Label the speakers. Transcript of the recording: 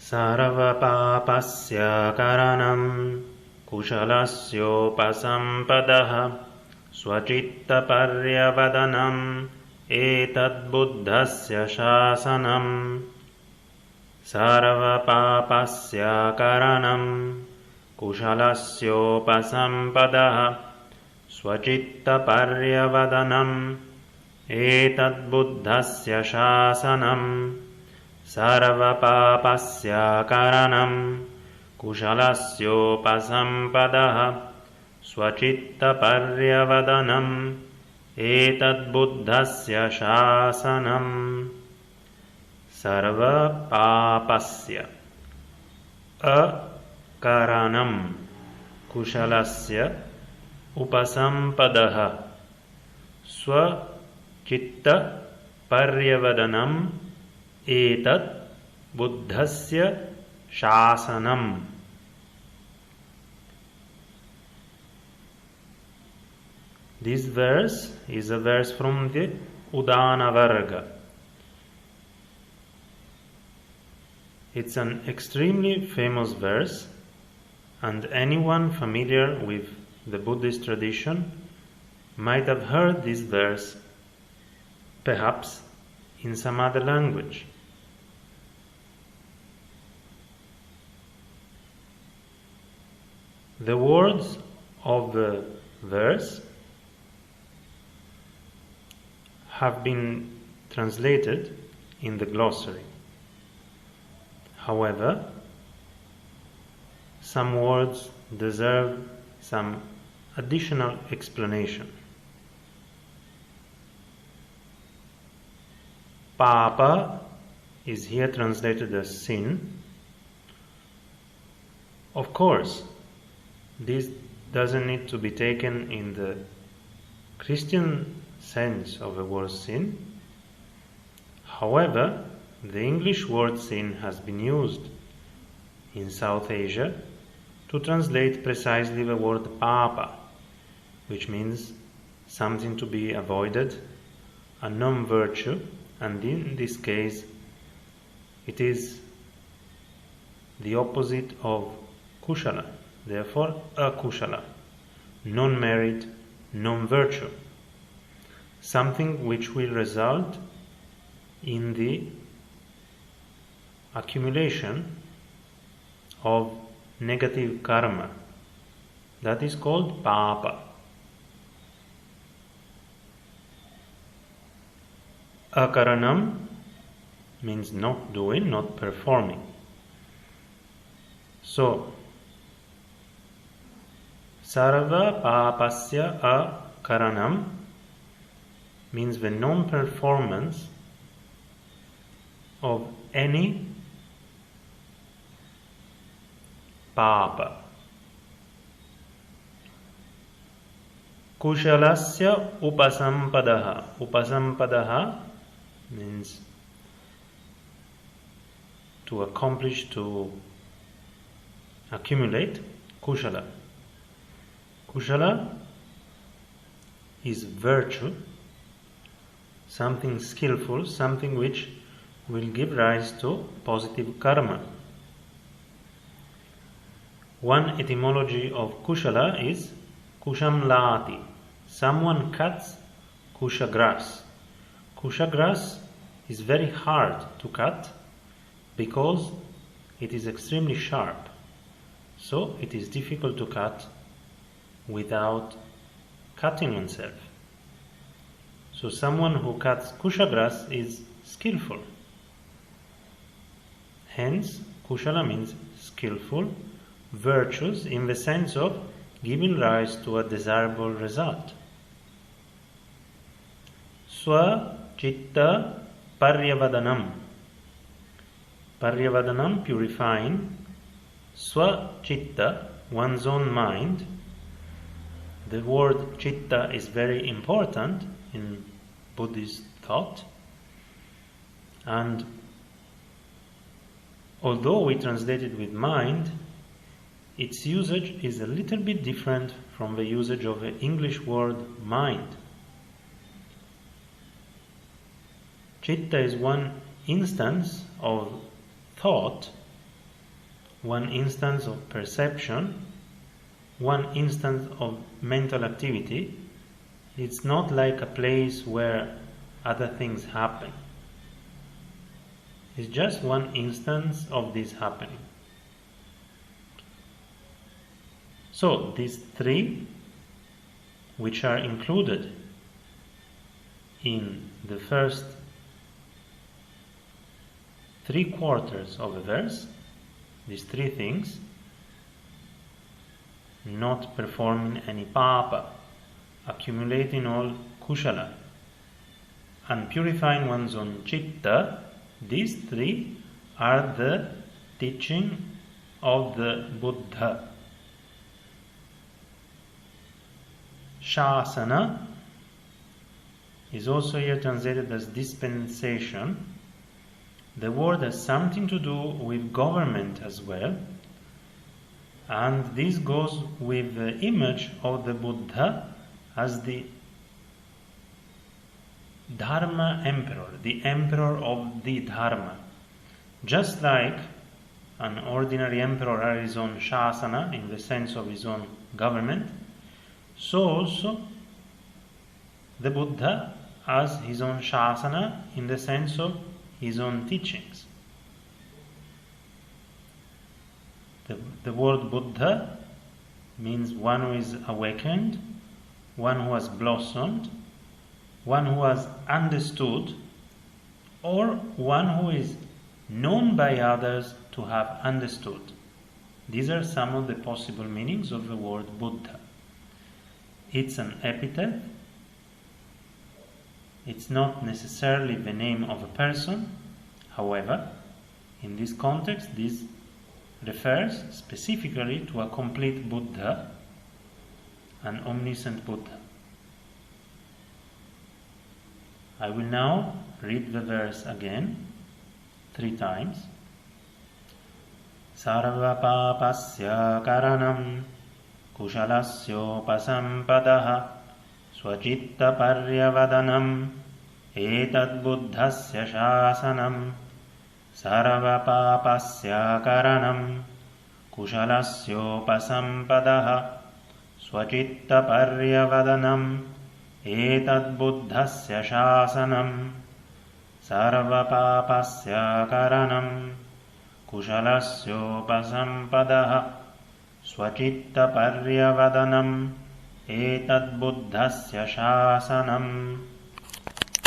Speaker 1: sarva-pāpasyākaraṇaṁ kuśalasyopasaṁpadaḥ sva-citta-paryavadanam etad buddhasya śāsanam sarva-pāpasyākaraṇaṁ kuśalasyopasaṁpadaḥ sva-citta-paryavadanam etad buddhasya śāsanam sarva-pāpasyākaraṇaṁ kuśalasyopasaṁpadaḥ sva-citta-paryavadanam etad buddhasya śāsanam. Sarva-pāpasya a-karaṇam kuśalasya upasaṁpadaḥ sva-citta-paryavadanam etad buddhasya śāsanam. This verse is a verse from the Udānavarga. It's an extremely famous verse, and anyone familiar with the Buddhist tradition might have heard this verse, perhaps in some other language. The words of the verse have been translated in the glossary. However, some words deserve some additional explanation. Pāpa is here translated as sin. Of course, this doesn't need to be taken in the Christian sense of the word sin. However, the English word sin has been used in South Asia to translate precisely the word pāpa, which means something to be avoided, a non-virtue, and in this case it is the opposite of kuśala, therefore a-kushala, non-merit, non-virtue, something which will result in the accumulation of negative karma. That is called pāpa. A-karaṇam means not doing, not performing. So, sarva-pāpasya a-karaṇam means the non-performance of any pāpa. Kuśalasyopasaṁpadaḥ. Upasaṁpadaḥ means to accomplish, to accumulate. Kuśala. Kuśala is virtue, something skillful, something which will give rise to positive karma. One etymology of kuśala is kushamlati. Someone cuts kusha grass. Kusha grass is very hard to cut because it is extremely sharp. So it is difficult to cut without cutting oneself. So someone who cuts kusha grass is skillful. Hence, kuśala means skillful, virtues in the sense of giving rise to a desirable result. Sva-citta-paryavadanam. Paryavadanam, purifying. Sva-citta, one's own mind. The word citta is very important in Buddhist thought, and although we translate it with mind, its usage is a little bit different from the usage of the English word mind. Citta is one instance of thought one instance of perception, one instance of mental activity. It's not like a place where other things happen. It's just one instance of this happening. So these three, which are included in the first 3/4 of a verse, these three things: not performing any pāpa, accumulating all kuśala, and purifying one's own citta, these three are the teaching of the Buddha. Śāsana is also here translated as dispensation. The word has something to do with government as well, and this goes with the image of the Buddha as the Dharma emperor, the emperor of the Dharma. Just like an ordinary emperor has his own śāsana in the sense of his own government, so also the Buddha has his own śāsana in the sense of his own teachings. The word Buddha means one who is awakened, one who has blossomed, one who has understood, or one who is known by others to have understood. These are some of the possible meanings of the word Buddha. It's an epithet. It's not necessarily the name of a person. However, in this context, this refers specifically to a complete Buddha, an omniscient Buddha. I will now read the verse again 3 times. Sarva-pāpasyākaraṇaṁ kuśalasyopasaṁpadaḥ sva-citta-paryavadanam etad buddhasya śāsanam sarva-pāpasyākaraṇaṁ kuśalasyopasaṁpadaḥ sva-citta-paryavadanam etad buddhasya śāsanam sarva-pāpasyākaraṇaṁ kuśalasyopasaṁpadaḥ sva-citta-paryavadanam etad buddhasya śāsanam.